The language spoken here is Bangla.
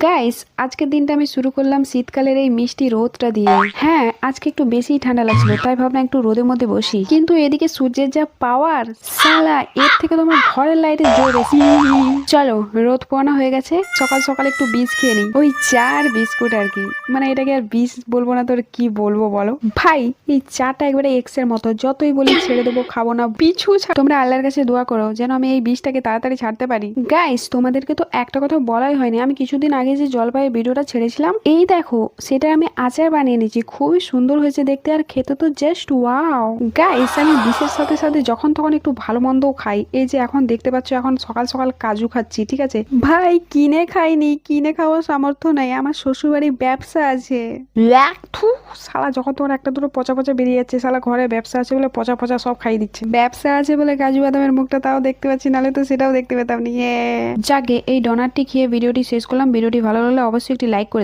গাইস, আজকের দিনটা আমি শুরু করলাম শীতকালের এই মিষ্টি রোদটা দিয়ে। হ্যাঁ, আজকে একটু বেশি ঠান্ডা লাগছিল, তাই ভাবলাম একটু রোদের মধ্যে বসি। কিন্তু এদিকে সূর্যের যা পাওয়ার, সালা এর থেকে তোমার ঘরের লাইটের জোর বেশি। চলো, রোদ পোয়ানো হয়ে গেছে, সকাল সকাল একটু বীজ খেয়ে নিই। ওই চা আর বিস্কুট আর কি, মানে এটাকে আর বীজ বলবো না, তোর কি বলবো বলো ভাই। এই চাটা একবারে এক্স এর মতো, যতই বলি ছেড়ে দেবো, খাবো না, তোমরা আল্লাহর কাছে দোয়া করো যেন আমি এই বীজটাকে তাড়াতাড়ি ছাড়তে পারি। গাইস, তোমাদেরকে তো একটা কথা বলাই হয়নি, আমি কিছুদিন আগে যে জলপাইয়ের ভিডিওটা ছেড়েছিলাম, এই দেখো সেটা আমি আচার বানিয়ে নিয়েছি। খুবই সুন্দর হয়েছে দেখতে, আর খেতে তো জাস্ট ওয়াও। গাইস, আমি বিষের সাথে সাথে যখন তখন একটু ভালো মন্দও খাই। এই যে এখন দেখতে পাচ্ছ, এখন সকাল সকাল কাজু খাচ্ছি, ঠিক আছে ভাই। কিনে খাইনি, কিনে খাওয়ার সামর্থ্য নাই, আমার শ্বশুরবাড়ির ব্যবসা আছে। থু, শালা যখন তোমার একটা দুটো পচা পচা বেরিয়ে যাচ্ছে, শালা ঘরে ব্যবসা আছে বলে পচা পচা সব খাই দিচ্ছে। ব্যবসা আছে বলে কাজু বাদামের মুখটা তাও দেখতে পাচ্ছি, নাহলে তো সেটাও দেখতে পেতাম নি। যাকে এই ডোনারটি খেয়ে ভিডিওটি শেষ করলাম। ভিডিওটি ভালো লাগলে অবশ্যই একটি লাইক করে